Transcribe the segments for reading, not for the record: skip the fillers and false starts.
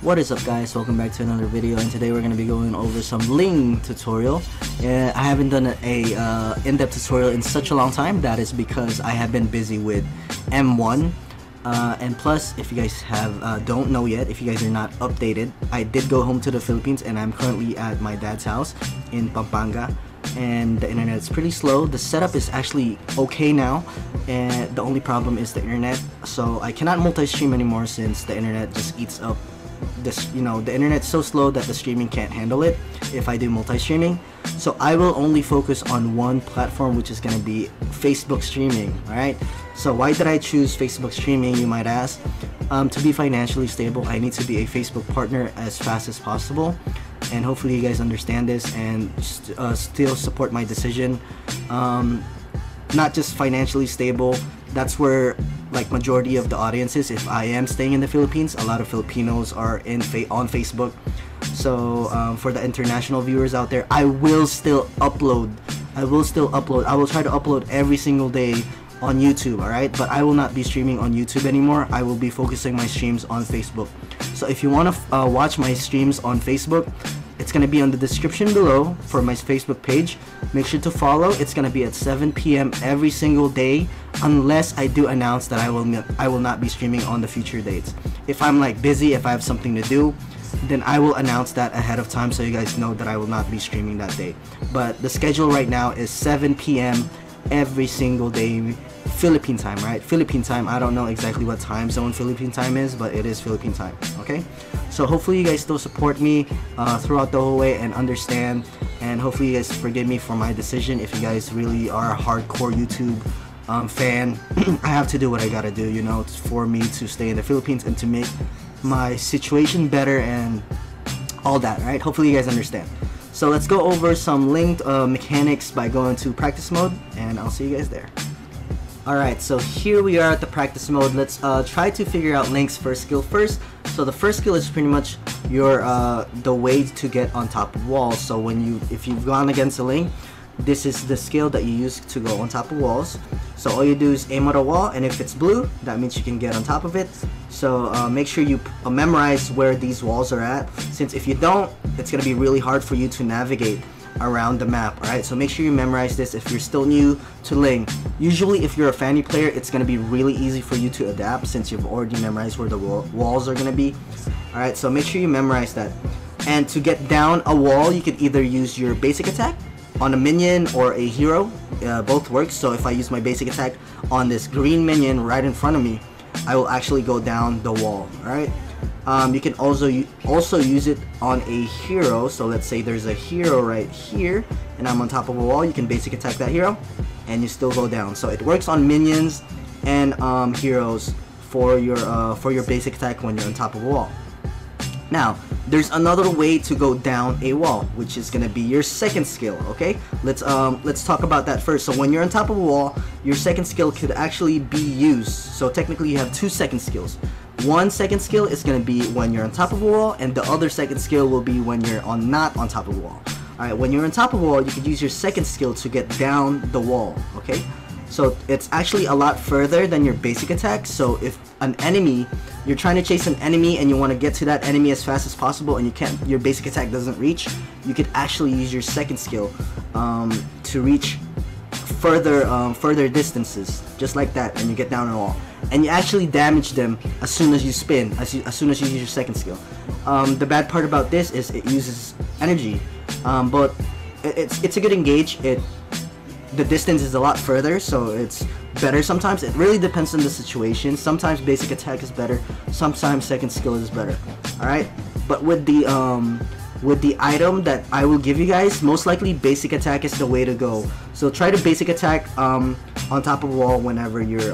What is up, guys? Welcome back to another video, and today we're going to be going over some Ling tutorial. I haven't done a in-depth tutorial in such a long time. That is because I have been busy with M1, and plus, if you guys don't know yet, if you guys are not updated, I did go home to the Philippines and I'm currently at my dad's house in Pampanga, and the internet is pretty slow. The setup is actually okay now, and the only problem is the internet. So I cannot multi-stream anymore since the internet just eats up this, the internet's so slow that the streaming can't handle it if I do multi-streaming. So I will only focus on one platform, which is going to be Facebook streaming. Alright, so why did I choose Facebook streaming, you might ask? To be financially stable, I need to be a Facebook partner as fast as possible, and hopefully you guys understand this and still support my decision. Not just financially stable, that's where like majority of the audience is. If I am staying in the Philippines, a lot of Filipinos are on Facebook. So for the international viewers out there, I will still upload. I will try to upload every single day on YouTube, alright? But I will not be streaming on YouTube anymore. I will be focusing my streams on Facebook. So if you want to watch my streams on Facebook, it's going to be on the description below for my Facebook page. Make sure to follow. It's going to be at 7 p.m. every single day, unless I do announce that I will not be streaming on the future dates. If I'm like busy, if I have something to do, then I will announce that ahead of time so you guys know that I will not be streaming that day. But the schedule right now is 7 p.m. every single day, Philippine time, right? Philippine time. I don't know exactly what time zone Philippine time is, but it is Philippine time. Okay, so hopefully you guys still support me throughout the whole way and understand, and hopefully you guys forgive me for my decision. If you guys really are a hardcore YouTube fan, I have to do what I gotta do, for me to stay in the Philippines and to make my situation better and all that, right? Hopefully you guys understand. So let's go over some linked mechanics by going to practice mode, and I'll see you guys there. Alright, so here we are at the practice mode. Let's try to figure out Link's first skill first. So the first skill is pretty much your the way to get on top of walls. So if you've gone against a Ling, this is the skill that you use to go on top of walls. So all you do is aim at a wall, and if it's blue, that means you can get on top of it. So make sure you memorize where these walls are at, since if you don't, it's gonna be really hard for you to navigate around the map. Alright, so make sure you memorize this if you're still new to Ling. Usually if you're a Fanny player, it's going to be really easy for you to adapt since you've already memorized where the walls are going to be. Alright, so make sure you memorize that. And to get down a wall, you could either use your basic attack on a minion or a hero. Both works. So if I use my basic attack on this green minion right in front of me, I will actually go down the wall. Alright, you can also use it on a hero. So let's say there's a hero right here and I'm on top of a wall. You can basic attack that hero and you still go down. So it works on minions and heroes for your basic attack when you're on top of a wall. Now there's another way to go down a wall, which is gonna be your second skill. Okay, let's talk about that first. So when you're on top of a wall, your second skill could actually be used. So technically you have two second skills. One second skill is going to be when you're on top of a wall, and the other second skill will be when you're not on top of a wall. Alright, when you're on top of a wall, you could use your second skill to get down the wall. Okay, so it's actually a lot further than your basic attack. So if you're trying to chase an enemy and you want to get to that enemy as fast as possible, and your basic attack doesn't reach, you could actually use your second skill to reach further distances, just like that, and you get down a wall, and you actually damage them as soon as you spin, as soon as you use your second skill. The bad part about this is it uses energy, but it's a good engage. The distance is a lot further, so it's better sometimes. It really depends on the situation. Sometimes basic attack is better, sometimes second skill is better. Alright, but with the item that I will give you guys, most likely basic attack is the way to go. So try to basic attack on top of a wall whenever you're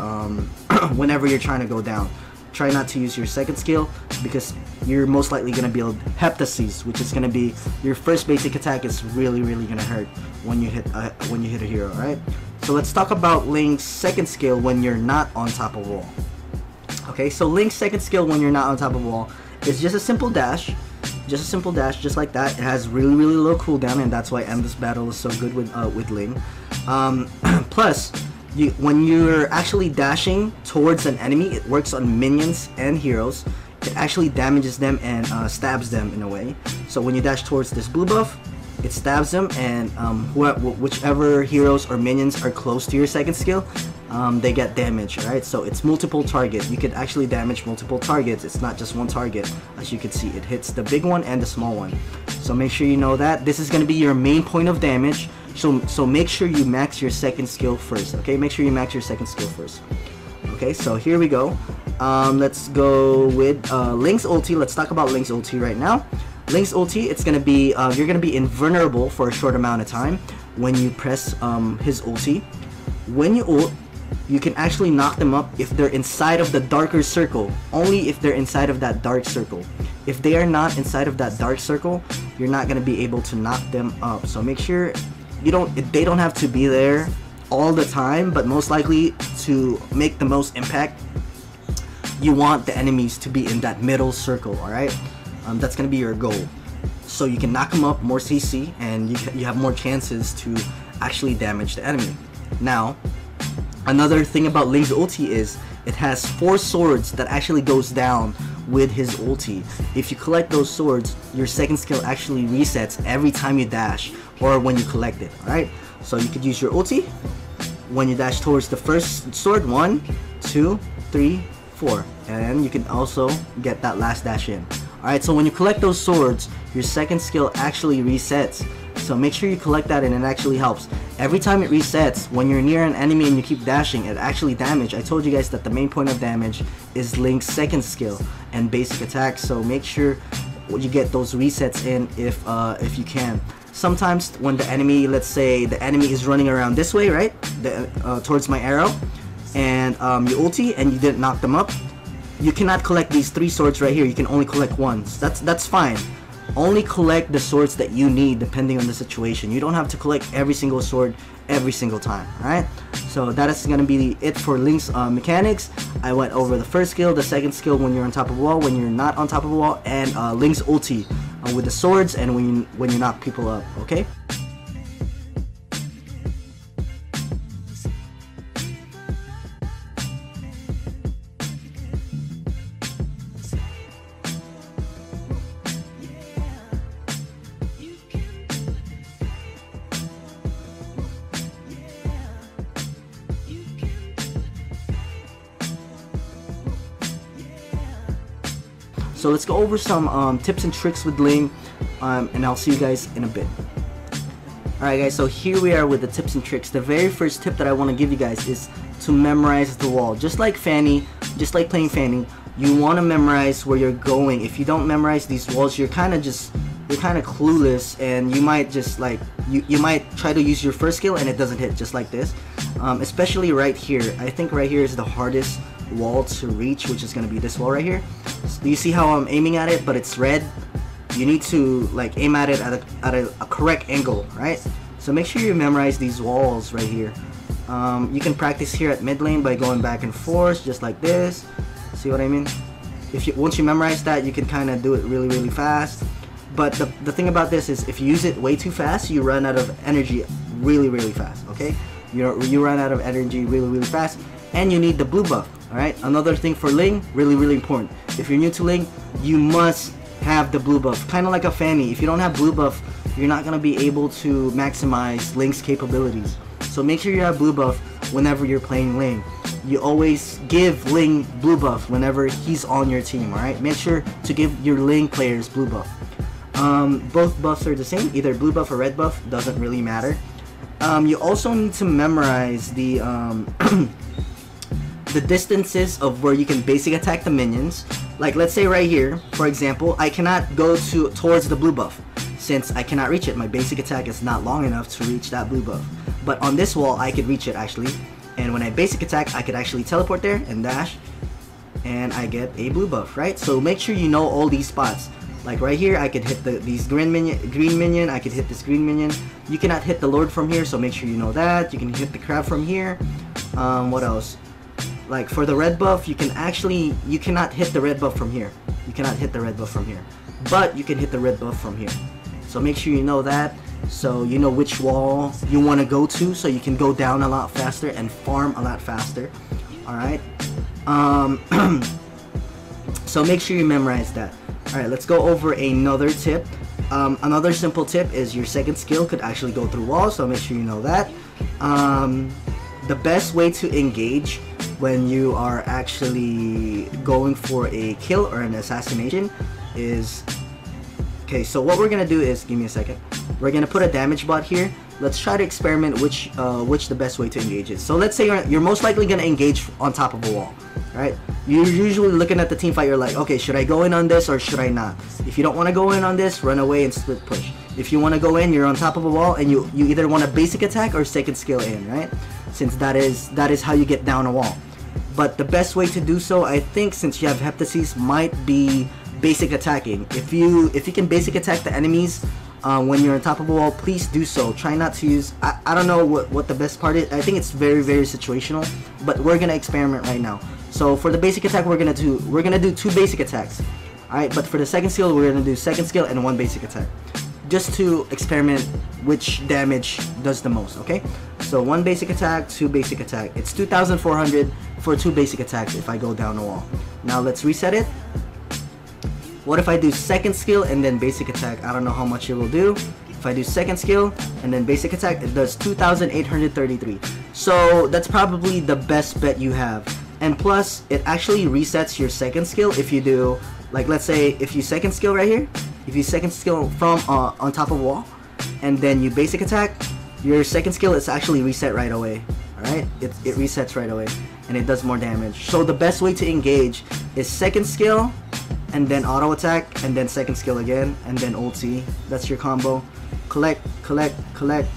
whenever you're trying to go down. Try not to use your second skill, because you're most likely going to build Heptasis, which is going to be your first basic attack. Is really going to hurt when you hit a hero. Alright, so let's talk about Link's second skill when you're not on top of a wall. Okay, so Link's second skill when you're not on top of a wall is just a simple dash. Just like that. It has really low cooldown, and that's why Endless Battle is so good with Ling. Plus, when you're actually dashing towards an enemy, it works on minions and heroes. it actually damages them and stabs them in a way. So when you dash towards this blue buff, it stabs them, and whichever heroes or minions are close to your second skill, they get damage, right? So it's multiple target. You could actually damage multiple targets. It's not just one target. As you can see, it hits the big one and the small one. So make sure you know that. This is going to be your main point of damage. So make sure you max your second skill first, okay? Make sure you max your second skill first. Okay, so here we go. Let's go with Link's ulti. Let's talk about Link's ulti right now. Link's ulti, it's gonna be you're gonna be invulnerable for a short amount of time when you press his ulti. When you ult, you can actually knock them up if they're inside of the darker circle. Only if they're inside of that dark circle. If they are not inside of that dark circle, you're not gonna be able to knock them up. So make sure they don't have to be there all the time, but most likely to make the most impact, you want the enemies to be in that middle circle. All right. That's gonna be your goal, so you can knock them up, more CC, and you have more chances to actually damage the enemy. Now, another thing about Link's ulti is it has 4 swords that actually goes down with his ulti. If you collect those swords, your second skill actually resets every time you dash or when you collect it. Alright, so you could use your ulti when you dash towards the first sword. 1, 2, 3, 4, and you can also get that last dash in. Alright, so when you collect those swords, your second skill actually resets. So make sure you collect that, and it actually helps. Every time it resets, when you're near an enemy and you keep dashing, it actually damages. I told you guys that the main point of damage is Link's second skill and basic attack, so make sure you get those resets in if you can. Sometimes when the enemy, let's say the enemy is running around this way, right, towards my arrow, and you ulti and you didn't knock them up, you cannot collect these 3 swords right here. You can only collect ones. That's fine. Only collect the swords that you need depending on the situation. You don't have to collect every single sword every single time. Alright, so that is gonna be it for Link's mechanics. I went over the first skill, the second skill when you're on top of a wall, when you're not on top of a wall, and Link's ulti with the swords and when you knock people up. Okay. So let's go over some tips and tricks with Ling, and I'll see you guys in a bit. Alright guys, so here we are with the tips and tricks. The very first tip that I want to give you guys is to memorize the wall. Just like playing Fanny, you want to memorize where you're going. If you don't memorize these walls, you're kind of clueless, and you might just like you might try to use your first skill and it doesn't hit, just like this. Especially right here. I think right here is the hardest wall to reach, which is going to be this wall right here. So you see how I'm aiming at it, but it's red? You need to like aim at it at a correct angle, right? So make sure you memorize these walls right here. You can practice here at mid lane by going back and forth just like this. See what I mean? Once you memorize that, you can kind of do it really fast. But the thing about this is, if you use it way too fast, you run out of energy really fast. Okay, you run out of energy really fast, and you need the blue buff. Alright, another thing for Ling, really important. If you're new to Ling, you must have the blue buff. Kind of like a Fanny. If you don't have blue buff, you're not going to be able to maximize Link's capabilities. So make sure you have blue buff whenever you're playing Ling. You always give Ling blue buff whenever he's on your team. Alright, make sure to give your Ling players blue buff. Both buffs are the same, either blue buff or red buff, doesn't really matter. You also need to memorize the the distances of where you can basic attack the minions. Like let's say right here, for example, I cannot go towards the blue buff since I cannot reach it. My basic attack is not long enough to reach that blue buff. But on this wall, I could reach it actually. And when I basic attack, I could actually teleport there and dash, and I get a blue buff, right? So make sure you know all these spots. Like right here, I could hit these green minion. I could hit this green minion. You cannot hit the Lord from here, so make sure you know that. You can hit the crab from here. What else? Like for the red buff, you cannot hit the red buff from here. You cannot hit the red buff from here, but you can hit the red buff from here. So make sure you know that, so you know which wall you want to go to, so you can go down a lot faster and farm a lot faster. All right. So make sure you memorize that. Alright, let's go over another tip. Another simple tip is your second skill could actually go through walls, so make sure you know that. The best way to engage when you are actually going for a kill or an assassination is... Okay, so what we're gonna do is, give me a second. We're gonna put a damage bot here. Let's try to experiment which the best way to engage is. So let's say you're most likely gonna engage on top of a wall, right? You're usually looking at the team fight. You're like, okay, should I go in on this or should I not? If you don't want to go in on this, run away and split push. If you want to go in, you're on top of a wall and you either want a basic attack or second skill in, right? Since that is how you get down a wall. But the best way to do so, I think, since you have heptasis, might be basic attacking. If you can basic attack the enemies when you're on top of a wall, please do so. Try not to use, I don't know what the best part is. I think it's very, very situational, but we're gonna experiment right now. So for the basic attack, we're gonna do 2 basic attacks. Alright, but for the second skill, we're gonna do second skill and 1 basic attack, just to experiment which damage does the most. Okay, so 1 basic attack, 2 basic attack. It's 2,400 for 2 basic attacks if I go down a wall. Now let's reset it. What if I do second skill and then basic attack? I don't know how much it will do. If I do second skill and then basic attack, it does 2,833. So that's probably the best bet you have. And plus, it actually resets your second skill if you do, like, let's say if you second skill right here, if you second skill from on top of a wall, and then you basic attack, your second skill is actually reset right away. Alright, it resets right away, and it does more damage. So the best way to engage is second skill, and then auto attack, and then second skill again, and then ulti. That's your combo. Collect, collect, collect,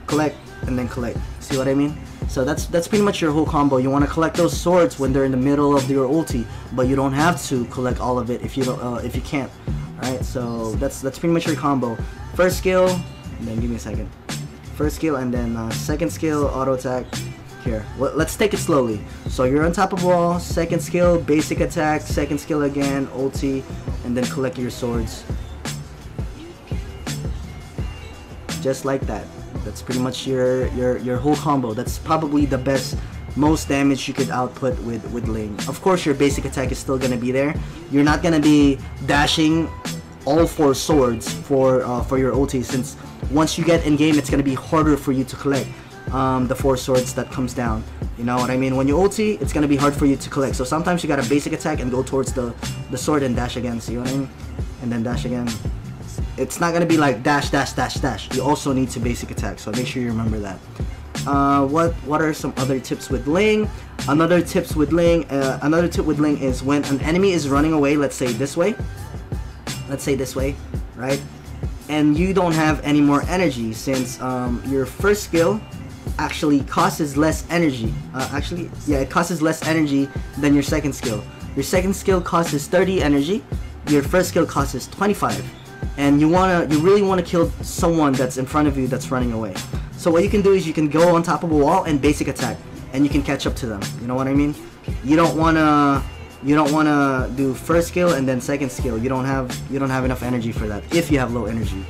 collect, and then collect. See what I mean? So that's pretty much your whole combo. You want to collect those swords when they're in the middle of your ulti, but you don't have to collect all of it if you don't, if you can't. Alright, so that's pretty much your combo. First skill, and then give me a second. First skill, and then second skill, auto attack. Here, let's take it slowly. So you're on top of wall, second skill, basic attack, second skill again, ulti, and then collect your swords. Just like that. That's pretty much your whole combo. That's probably the most damage you could output with Ling. Of course, your basic attack is still gonna be there. You're not gonna be dashing all 4 swords for your ulti, since once you get in game, it's gonna be harder for you to collect the 4 swords that comes down. You know what I mean? When you ulti, it's gonna be hard for you to collect. So sometimes you gotta basic attack and go towards the sword and dash again. See what I mean? And then dash again. It's not gonna be like dash, dash, dash, dash. You also need to basic attack, so make sure you remember that. What are some other tips with Ling? Another tip with Ling is when an enemy is running away, let's say this way, right? And you don't have any more energy, since your first skill actually costs less energy. It costs less energy than your second skill. Your second skill costs 30 energy. Your first skill costs 25. And you really wanna kill someone that's in front of you that's running away. So what you can do is you can go on top of a wall and basic attack, and you can catch up to them. You know what I mean? You don't wanna do first skill and then second skill. You don't have enough energy for that if you have low energy.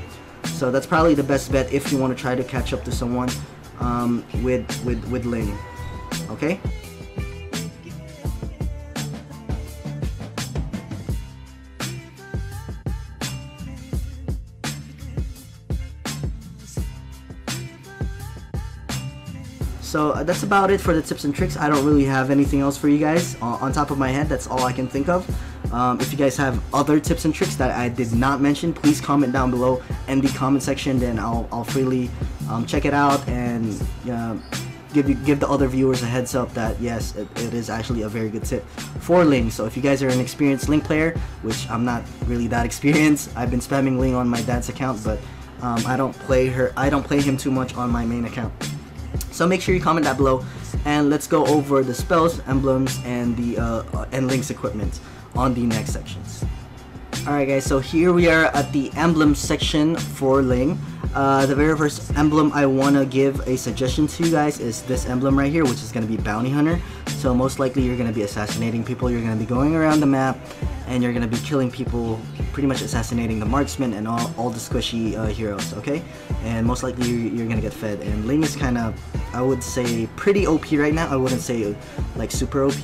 So that's probably the best bet if you want to try to catch up to someone with Ling. Okay? So that's about it for the tips and tricks. I don't really have anything else for you guys on top of my head. That's all I can think of. If you guys have other tips and tricks that I did not mention, please comment down below in the comment section. Then I'll freely check it out and give the other viewers a heads up that yes, it is actually a very good tip for Ling. So if you guys are an experienced Ling player, which I'm not really that experienced, I've been spamming Ling on my dad's account, but I don't play him too much on my main account. So make sure you comment down below, and let's go over the spells, emblems, and Ling's equipment on the next sections. Alright guys, so here we are at the emblem section for Ling. The very first emblem I want to give a suggestion to you guys is this emblem right here, which is going to be Bounty Hunter. So most likely you're going to be assassinating people, you're going to be going around the map, and you're going to be killing people, pretty much assassinating the marksman and all the squishy heroes, okay? And most likely you're going to get fed. And Ling is kind of, I would say, pretty OP right now. I wouldn't say like super OP.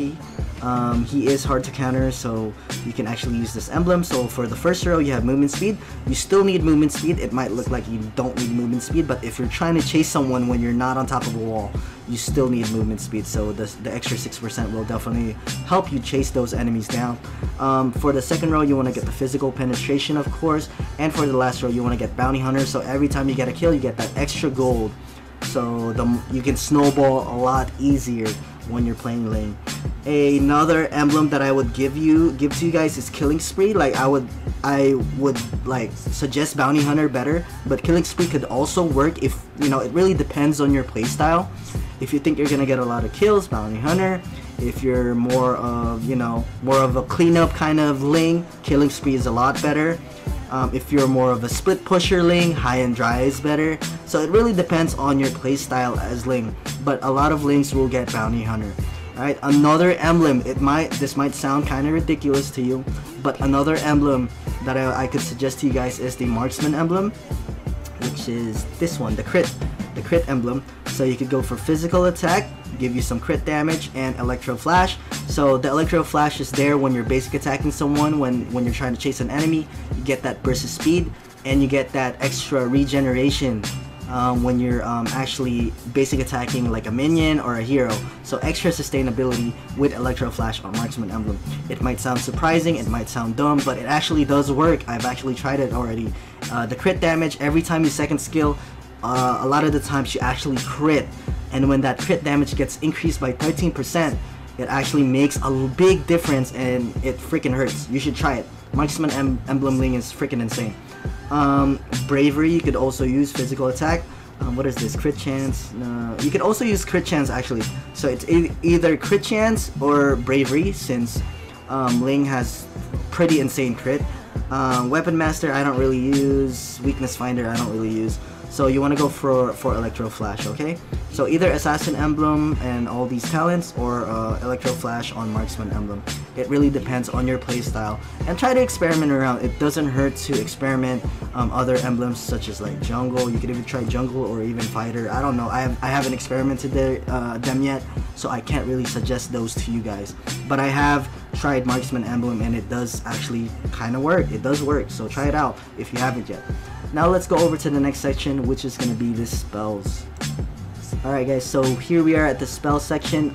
He is hard to counter, so you can actually use this emblem. So for the first row, you have movement speed. You still need movement speed. It might look like you don't need movement speed, but if you're trying to chase someone when you're not on top of a wall, you still need movement speed. So the extra 6% will definitely help you chase those enemies down. For the second row, you want to get the physical penetration, of course, and for the last row, you want to get bounty hunter. So every time you get a kill, you get that extra gold. So you can snowball a lot easier when you're playing Ling. Another emblem that I would give to you guys is Killing Spree. Like I would like suggest Bounty Hunter better, but Killing Spree could also work if, you know, it really depends on your playstyle. If you think you're gonna get a lot of kills, Bounty Hunter. If you're more of, you know, more of a cleanup kind of Ling, Killing Spree is a lot better. If you're more of a split pusher Ling, High and Dry is better. So it really depends on your playstyle as Ling, but a lot of Lings will get Bounty Hunter. Alright, another emblem, this might sound kind of ridiculous to you, but another emblem that I could suggest to you guys is the Marksman emblem, which is this one, the crit emblem. So you could go for physical attack, give you some crit damage, and electro flash. So the electro flash is there when you're basic attacking someone, when you're trying to chase an enemy. You get that burst of speed, and you get that extra regeneration when you're actually basic attacking like a minion or a hero. So extra sustainability with electro flash on Marksman emblem. It might sound surprising, it might sound dumb, but it actually does work. I've actually tried it already. The crit damage, every time you second skill, a lot of the times you actually crit, and when that crit damage gets increased by 13%, it actually makes a big difference, and it freaking hurts. You should try it. Marksman emblem Ling is freaking insane. Bravery, you could also use physical attack. What is this? Crit chance. You could also use crit chance actually. So it's either crit chance or bravery, since Ling has pretty insane crit. Weapon master I don't really use. Weakness finder I don't really use. So you want to go for electro flash, okay? So either assassin emblem and all these talents, or electro flash on Marksman emblem. It really depends on your playstyle, and try to experiment around. It doesn't hurt to experiment other emblems such as like jungle. You could even try jungle or even fighter. I don't know. I haven't experimented them yet, so I can't really suggest those to you guys. But I have tried Marksman emblem, and it does actually kind of work. It does work, so try it out if you haven't yet. Now let's go over to the next section, which is going to be the spells. Alright guys, so here we are at the spell section.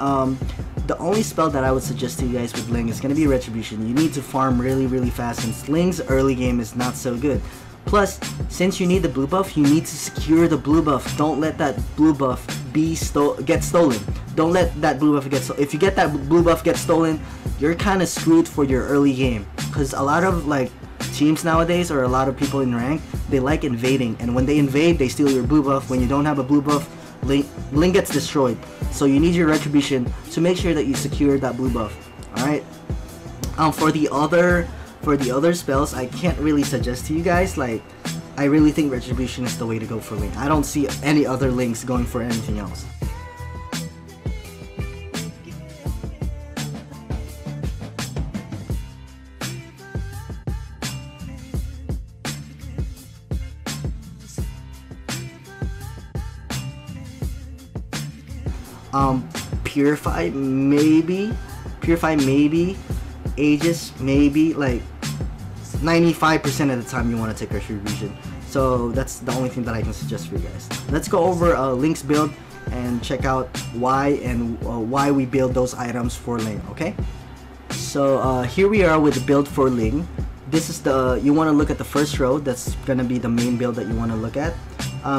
The only spell that I would suggest to you guys with Ling is going to be Retribution. You need to farm really fast, since Ling's early game is not so good. Plus, since you need the blue buff, you need to secure the blue buff. Don't let that blue buff get stolen. Don't let that blue buff get stolen. If you get that blue buff get stolen, you're kind of screwed for your early game. Because a lot of like teams nowadays, or a lot of people in rank, they like invading, and when they invade, they steal your blue buff. When you don't have a blue buff, Ling gets destroyed. So you need your Retribution to make sure that you secure that blue buff. Alright. For the other spells, I can't really suggest to you guys. Like, I really think Retribution is the way to go for Ling. I don't see any other Lings going for anything else. Purify maybe, Aegis maybe, like 95% of the time you want to take Retribution. So that's the only thing that I can suggest for you guys. Let's go over Link's build and check out why we build those items for Ling, okay? So here we are with the build for Ling. This is you want to look at the first row. That's gonna be the main build that you want to look at.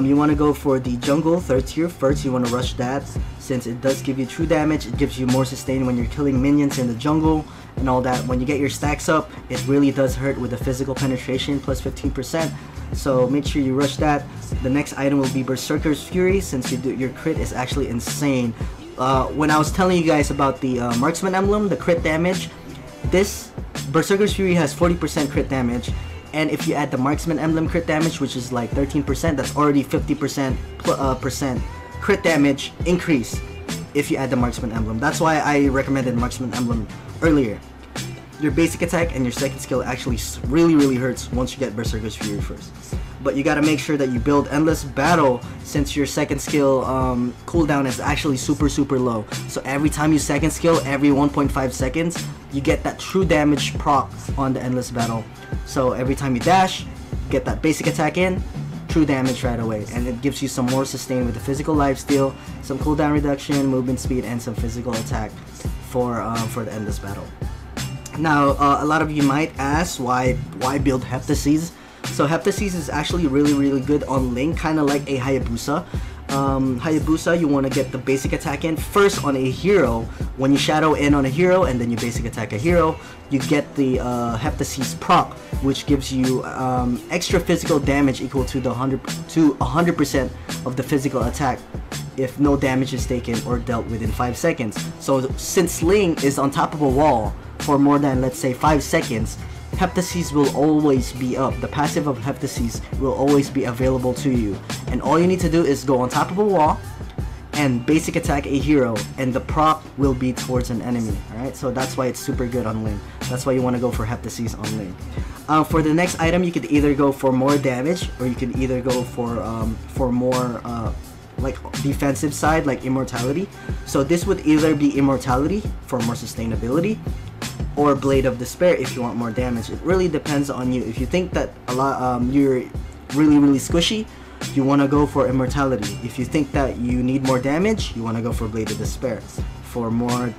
You want to go for the jungle 3rd tier first. You want to rush that, since it does give you true damage. It gives you more sustain when you're killing minions in the jungle and all that. When you get your stacks up, it really does hurt with the physical penetration plus 15%. So make sure you rush that. The next item will be Berserker's Fury, since your crit is actually insane. When I was telling you guys about the Marksman emblem, the crit damage, this Berserker's Fury has 40% crit damage, and if you add the Marksman emblem crit damage, which is like 13%, that's already 50% crit damage increase if you add the Marksman emblem. That's why I recommended Marksman emblem earlier. Your basic attack and your second skill actually really hurts once you get Berserker's Fury first. but you gotta make sure that you build Endless Battle, since your second skill cooldown is actually super low. So every time you second skill, every 1.5 seconds, you get that true damage proc on the Endless Battle. So every time you dash, get that basic attack in, true damage right away, and it gives you some more sustain with the physical lifesteal, some cooldown reduction, movement speed, and some physical attack for the Endless Battle. Now, a lot of you might ask why build Heptases. So Heptases is actually really good on Ling, kind of like a Hayabusa. Hayabusa, you want to get the basic attack in first on a hero. When you shadow in on a hero and then you basic attack a hero, you get the Heptases proc, which gives you extra physical damage equal to 100% of the physical attack if no damage is taken or dealt within 5 seconds. So since Ling is on top of a wall for more than, let's say, 5 seconds, Heptases will always be up. The passive of Heptases will always be available to you, and all you need to do is go on top of a wall and basic attack a hero, and the proc will be towards an enemy. Alright, so that's why it's super good on Ling. That's why you want to go for Heptases on Ling. For the next item, you could either go for more damage, or you could either go for more like defensive side, like Immortality. So this would either be Immortality for more sustainability, or Blade of Despair if you want more damage. It really depends on you. If you think that you're really squishy, you want to go for Immortality. If you think that you need more damage, you want to go for Blade of Despair for more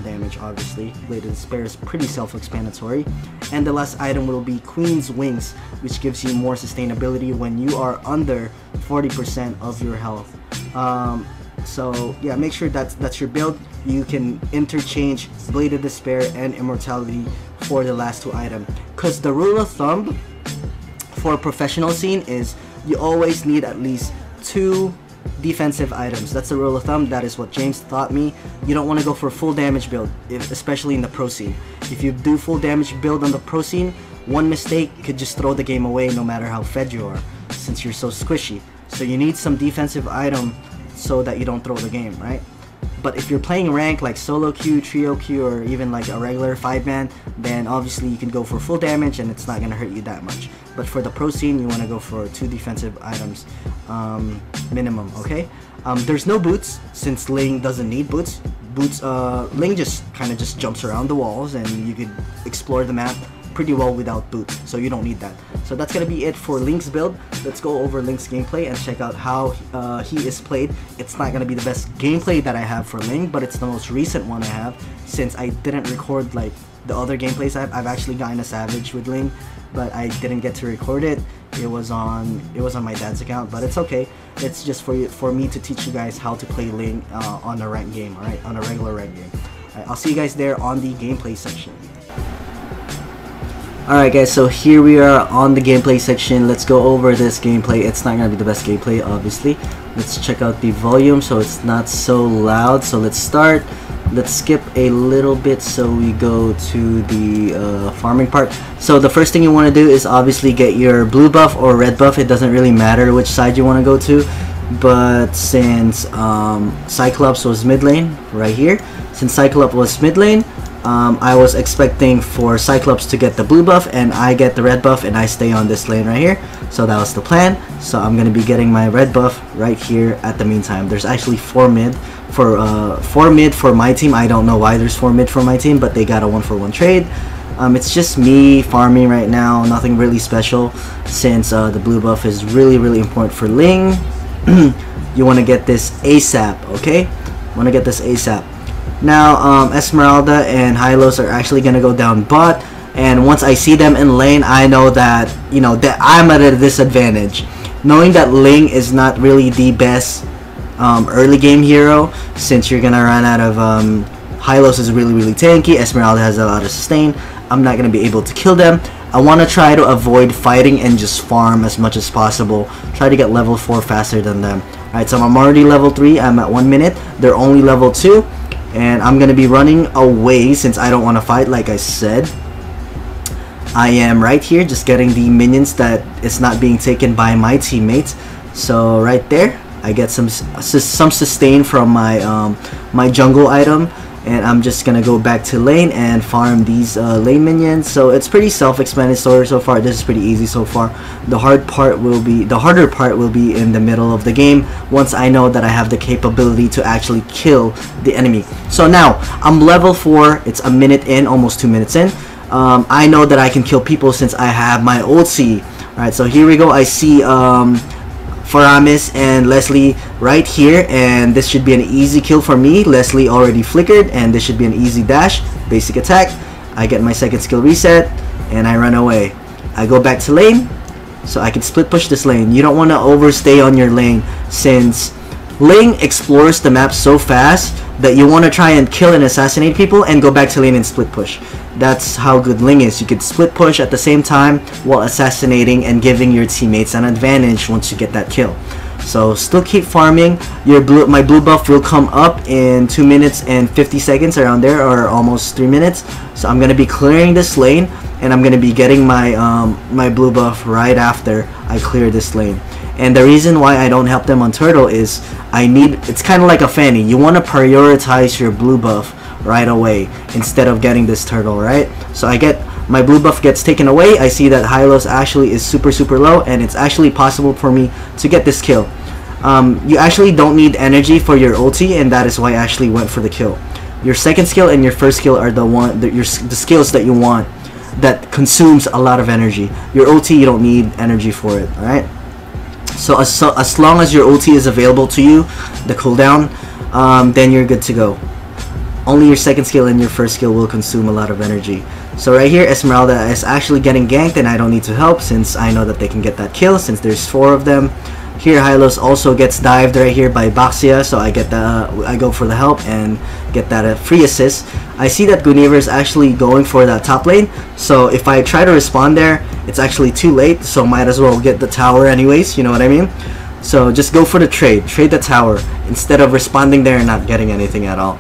damage. Obviously, Blade of Despair is pretty self-explanatory. And the last item will be Queen's Wings, which gives you more sustainability when you are under 40% of your health. So yeah, make sure that's your build. You can interchange Blade of Despair and Immortality for the last two items, because the rule of thumb for professional scene is you always need at least 2 defensive items. That's the rule of thumb. That is what James taught me. You don't want to go for full damage build, especially in the pro scene. If you do full damage build on the pro scene, one mistake could just throw the game away, no matter how fed you are, since you're so squishy. So you need some defensive item so that you don't throw the game, right? But if you're playing rank like solo queue, trio queue, or even like a regular 5-man, then obviously you can go for full damage and it's not gonna hurt you that much. But for the pro scene, you want to go for 2 defensive items minimum. Okay. There's no boots, since Ling doesn't need boots. Ling just kind of jumps around the walls, and you could explore the map pretty well without boots, so you don't need that. So that's gonna be it for Link's build. Let's go over Link's gameplay and check out how he is played. It's not gonna be the best gameplay that I have for Link, but it's the most recent one I have, since I didn't record like the other gameplays I've actually gotten a Savage with Ling, but I didn't get to record it. It was on my dad's account, but it's okay. It's just for me to teach you guys how to play Ling on a ranked game, alright, on a regular ranked game. Alright, I'll see you guys there on the gameplay section. Alright guys, so here we are on the gameplay section. Let's go over this gameplay. It's not gonna be the best gameplay, obviously. Let's check out the volume so it's not so loud. So let's start. Let's skip a little bit so we go to the farming part. So the first thing you want to do is obviously get your blue buff or red buff. It doesn't really matter which side you want to go to, but since Cyclops was mid lane right here, since Cyclops was mid lane, I was expecting for Cyclops to get the blue buff and I get the red buff and I stay on this lane right here. So that was the plan. So I'm gonna be getting my red buff right here at the meantime. There's actually 4 mid for my team. I don't know why there's 4 mid for my team, but they got a 1-for-1 trade. It's just me farming right now, nothing really special, since the blue buff is really important for Ling. You want to get this ASAP, okay? Want to get this ASAP. Now Esmeralda and Hylos are actually gonna go down bot, and once I see them in lane, I know that, you know, that I'm at a disadvantage, knowing that Ling is not really the best early game hero, since you're gonna run out of Hylos is really tanky, Esmeralda has a lot of sustain. I'm not gonna be able to kill them. I want to try to avoid fighting and just farm as much as possible, try to get level 4 faster than them. Alright, so I'm already level 3, I'm at 1 minute, they're only level 2. And I'm gonna be running away since I don't want to fight. Like I said, I am right here just getting the minions that is not being taken by my teammates. So right there, I get some sustain from my my jungle item, and I'm just gonna go back to lane and farm these lane minions. So it's pretty self-explanatory so far. This is pretty easy so far. The harder part will be in the middle of the game, once I know that I have the capability to actually kill the enemy. So now I'm level 4. It's a minute in, almost 2 minutes in. I know that I can kill people since I have my ulti. Alright, so here we go. I see Faramis and Leslie right here, and this should be an easy kill for me. Leslie already flickered, and this should be an easy dash, basic attack. I get my second skill reset, and I run away. I go back to lane, so I can split push this lane. You don't want to overstay on your lane, since Ling explores the map so fast that you want to try and kill and assassinate people and go back to lane and split push. That's how good Ling is. You could split push at the same time while assassinating and giving your teammates an advantage once you get that kill. So still keep farming. My blue buff will come up in 2 minutes and 50 seconds, around there, or almost 3 minutes. So I'm gonna be clearing this lane, and I'm gonna be getting my my blue buff right after I clear this lane. And the reason why I don't help them on turtle is it's kind of like a fanny. You want to prioritize your blue buff right away instead of getting this turtle, right? So my blue buff gets taken away. I see that Hylos actually is super low, and it's actually possible for me to get this kill. You actually don't need energy for your ulti, and that is why I actually went for the kill. Your second skill and your first skill are the skills that you want that consumes a lot of energy. Your ulti, you don't need energy for it, alright? So as long as your ulti is available to you, the cooldown, then you're good to go. Only your second skill and your first skill will consume a lot of energy. So right here, Esmeralda is actually getting ganked, and I don't need to help since I know that they can get that kill since there's 4 of them. Here, Hylos also gets dived right here by Baxia, so I go for the help and get that free assist. I see that Guinevere is actually going for that top lane, so if I try to respond there, it's actually too late, so might as well get the tower anyways, you know what I mean? So just go for the trade the tower, instead of responding there and not getting anything at all.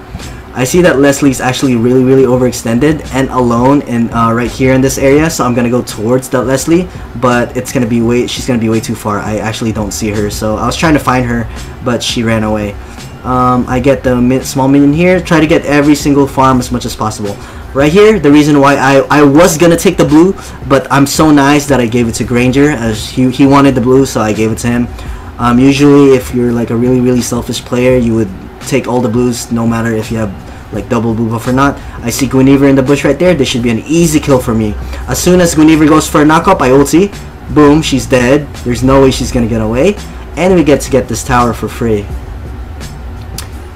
I see that Leslie's actually really overextended and alone in right here in this area, so I'm gonna go towards that Leslie, but she's gonna be way too far. I actually don't see her, so I was trying to find her, but she ran away. I get the small minion here, try to get every single farm as much as possible. Right here, the reason why I was gonna take the blue, but I'm so nice that I gave it to Granger, as he wanted the blue, so I gave it to him. Usually if you're like a really selfish player, you would take all the blues no matter if you have like double blue buff or not. I see Guinevere in the bush right there. This should be an easy kill for me. As soon as Guinevere goes for a knockup, I ulti. Boom, she's dead. There's no way she's gonna get away, and we get to get this tower for free.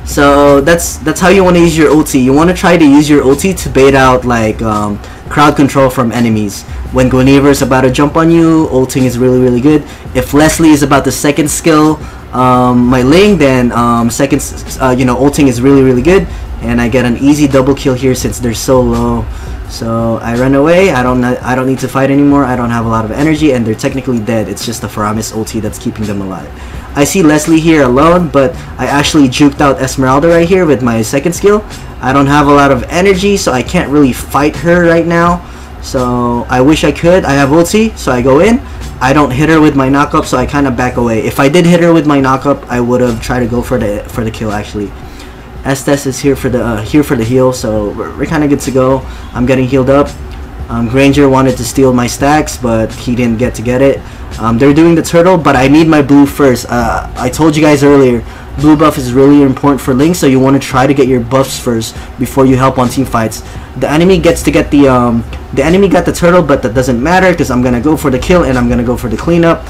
So that's how you want to use your ulti. You want to try to use your ulti to bait out like crowd control from enemies. When Guinevere is about to jump on you, ulting is really good. If Leslie is about the second skill, my Ling, then ulting is really good, and I get an easy double kill here since they're so low. So I run away. I don't need to fight anymore. I don't have a lot of energy, and they're technically dead. It's just the Faramis ulti that's keeping them alive. I see Leslie here alone, but I actually juked out Esmeralda right here with my second skill. I don't have a lot of energy, so I can't really fight her right now. So I wish I could. I have ulti, so I go in. I don't hit her with my knockup, so I kind of back away. If I did hit her with my knockup, I would have tried to go for the kill actually. Estes is here for the heal, so we're kind of good to go. I'm getting healed up. Granger wanted to steal my stacks, but he didn't get to get it. They're doing the turtle, but I need my blue first. I told you guys earlier, blue buff is really important for Ling, so you want to try to get your buffs first before you help on team fights. The enemy gets to get the enemy got the turtle, but that doesn't matter because I'm gonna go for the kill and I'm gonna go for the cleanup.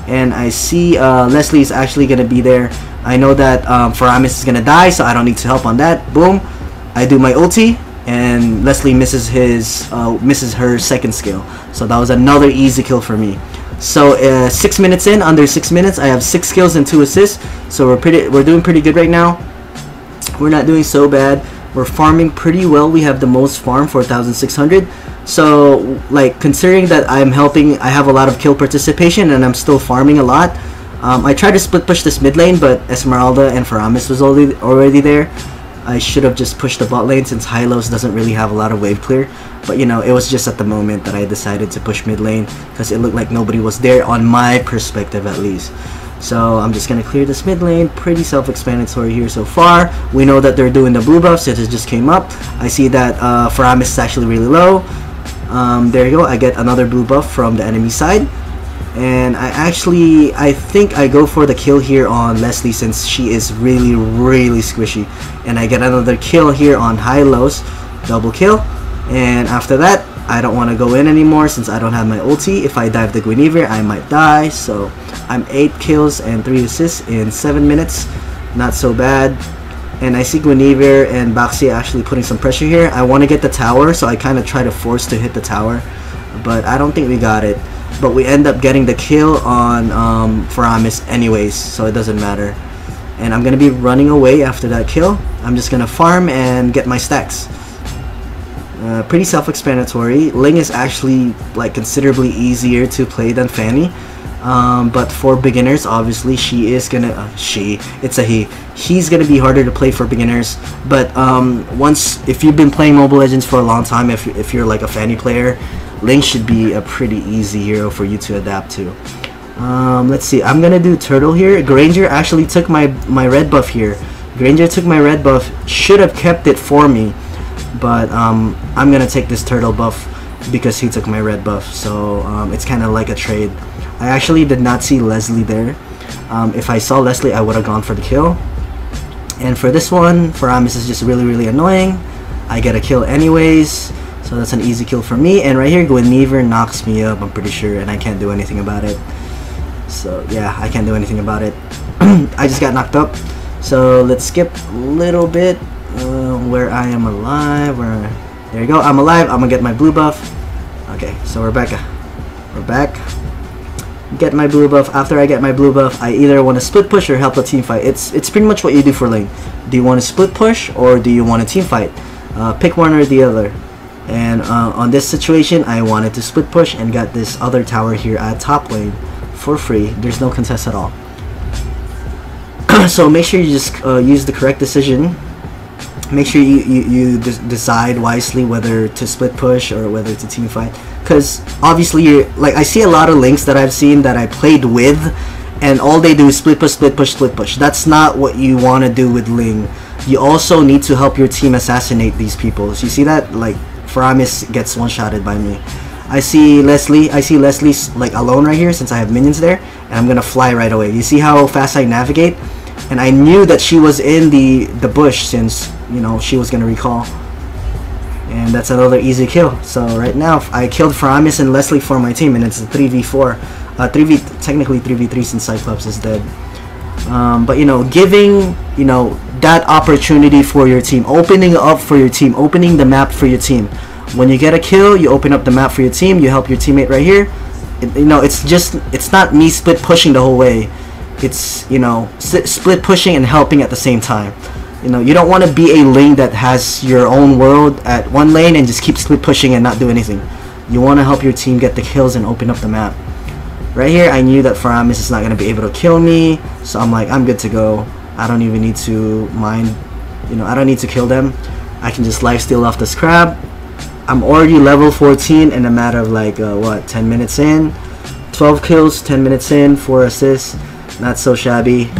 And I see Leslie is actually gonna be there. I know that Faramis is gonna die, so I don't need to help on that. Boom, I do my ulti, and Leslie misses her second skill. So that was another easy kill for me. So 6 minutes in, under 6 minutes, I have 6 kills and 2 assists. So we're doing pretty good right now. We're not doing so bad. We're farming pretty well. We have the most farm, 4,600. So like considering that I have a lot of kill participation and I'm still farming a lot. I tried to split push this mid lane, but Esmeralda and Faramis was already there. I should have just pushed the bot lane since Hylos doesn't really have a lot of wave clear. But you know, it was just at the moment that I decided to push mid lane because it looked like nobody was there on my perspective at least. So I'm just gonna clear this mid lane. Pretty self-explanatory here so far. We know that they're doing the blue buffs. It just came up. I see that Faramis is actually really low. There you go. I get another blue buff from the enemy side. And I think I go for the kill here on Leslie since she is really squishy. And I get another kill here on Hylos, double kill. And after that, I don't want to go in anymore since I don't have my ulti. If I dive the Guinevere, I might die. So I'm 8 kills and 3 assists in 7 minutes. Not so bad. And I see Guinevere and Baxi actually putting some pressure here. I want to get the tower, so I kind of try to force to hit the tower. But I don't think we got it. But we end up getting the kill on Faramis anyways, so it doesn't matter. And I'm gonna be running away after that kill. I'm just gonna farm and get my stacks. Pretty self-explanatory. Ling is actually like considerably easier to play than Fanny. But for beginners, obviously she is gonna it's a he's gonna be harder to play for beginners. But if you've been playing Mobile Legends for a long time, if you're like a Fanny player, Ling should be a pretty easy hero for you to adapt to. Let's see, I'm gonna do Turtle here. Granger actually took my red buff here. Granger took my red buff, should have kept it for me, but I'm gonna take this Turtle buff because he took my red buff, so it's kind of like a trade. I actually did not see Leslie there. If I saw Leslie, I would have gone for the kill. And for this one, Faramis is just really annoying. I get a kill anyways. So that's an easy kill for me. And right here, Guinevere knocks me up, I'm pretty sure, and I can't do anything about it. So yeah, I can't do anything about it. I just got knocked up. So let's skip a little bit where I am alive. There you go, I'm alive. I'm gonna get my blue buff. Okay, so we're back. Get my blue buff. After I get my blue buff, I either want to split push or help the team fight. It's pretty much what you do for Ling. Do you want to split push or do you want to team fight? Pick one or the other. And on this situation, I wanted to split push and got this other tower here at top lane for free. There's no contest at all. So make sure you just use the correct decision. Make sure you decide wisely whether to split push or whether to team fight. Because obviously, I see a lot of links that I've seen that I played with, and all they do is split push, split push, split push. That's not what you want to do with Ling. You also need to help your team assassinate these people. So you see that, like, Faramis gets one-shotted by me. I see Leslie's like alone right here since I have minions there, and I'm gonna fly right away. You see how fast I navigate? And I knew that she was in the bush since, you know, she was gonna recall. And that's another easy kill. So right now I killed Faramis and Leslie for my team, and it's a 3v4. Technically 3v3 since Cyclops is dead. But you know, giving, you know, that opportunity for your team, opening up for your team, opening the map for your team. When you get a kill, you open up the map for your team, you help your teammate right here. You know, it's not me split pushing the whole way. It's, you know, split pushing and helping at the same time. You know, you don't want to be a lane that has your own world at one lane and just keep split pushing and not do anything. You want to help your team get the kills and open up the map. Right here, I knew that Faramis is not going to be able to kill me, so I'm like, I'm good to go. I don't even need to mind, you know, I don't need to kill them. I can just lifesteal off this crab. I'm already level 14 in a matter of like, 10 minutes in. 12 kills, 10 minutes in, 4 assists. Not so shabby.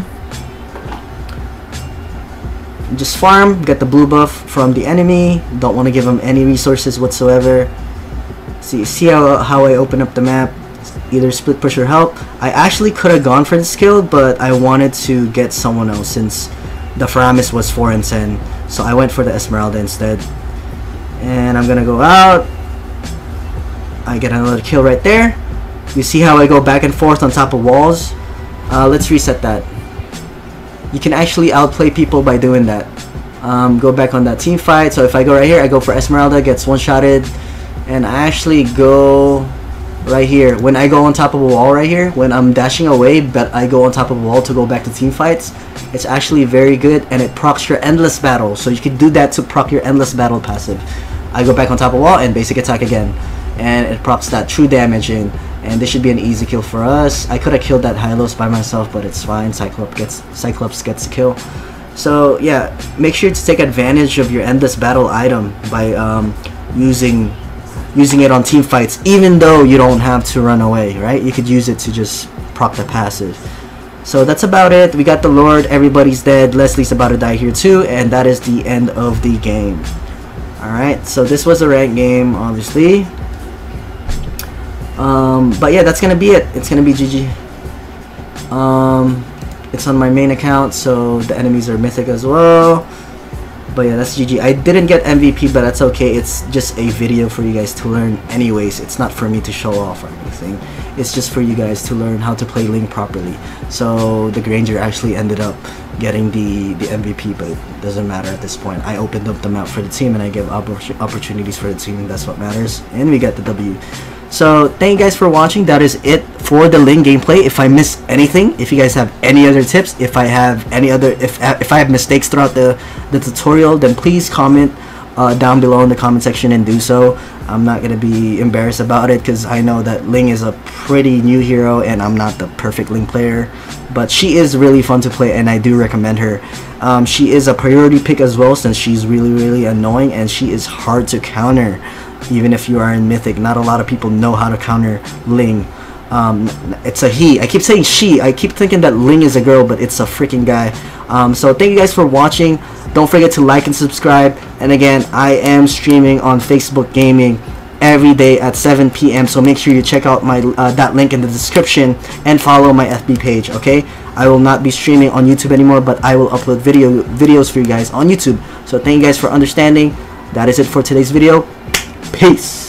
Just farm, get the blue buff from the enemy. Don't want to give them any resources whatsoever. See how I open up the map. Either split push or help. I actually could have gone for this kill, but I wanted to get someone else since the Faramis was 4 and 10. So I went for the Esmeralda instead. And I'm gonna go out. I get another kill right there. You see how I go back and forth on top of walls? Let's reset that. You can actually outplay people by doing that. Go back on that team fight. So if I go right here, I go for Esmeralda, gets one-shotted. And I actually go right here. When I go on top of a wall right here, when I'm dashing away, but I go on top of a wall to go back to team fights, it's actually very good, and it procs your endless battle. So you can do that to proc your endless battle passive. I go back on top of a wall and basic attack again, and it procs that true damage in, and this should be an easy kill for us. I could have killed that Hylos by myself, but it's fine. Cyclops gets a kill. So yeah, make sure to take advantage of your endless battle item by using it on team fights, even though you don't have to run away, right? You could use it to just proc the passive. So that's about it. We got the Lord, everybody's dead, Leslie's about to die here too, and that is the end of the game. Alright, so this was a ranked game, obviously. But yeah, that's gonna be it. It's gonna be GG. It's on my main account, so the enemies are mythic as well. But yeah, that's GG. I didn't get MVP, but that's okay. It's just a video for you guys to learn anyways. It's not for me to show off or anything. It's just for you guys to learn how to play Ling properly. So the Granger actually ended up getting the MVP, but it doesn't matter at this point. I opened up the map for the team and I gave opportunities for the team, and that's what matters. And we got the W. So thank you guys for watching. That is it for the Ling gameplay. If I missed anything, if you guys have any other tips, if I have any other, if I have mistakes throughout the tutorial, then please comment down below in the comment section and do so. I'm not gonna be embarrassed about it because I know that Ling is a pretty new hero and I'm not the perfect Ling player, but she is really fun to play and I do recommend her. She is a priority pick as well since she's really annoying and she is hard to counter. Even if you are in Mythic, not a lot of people know how to counter Ling. It's a he. I keep saying she. I keep thinking that Ling is a girl, but it's a freaking guy. So thank you guys for watching. Don't forget to like and subscribe. And again, I am streaming on Facebook Gaming every day at 7 p.m. So make sure you check out my that link in the description and follow my FB page. Okay, I will not be streaming on YouTube anymore, but I will upload videos for you guys on YouTube. So thank you guys for understanding. That is it for today's video. Peace.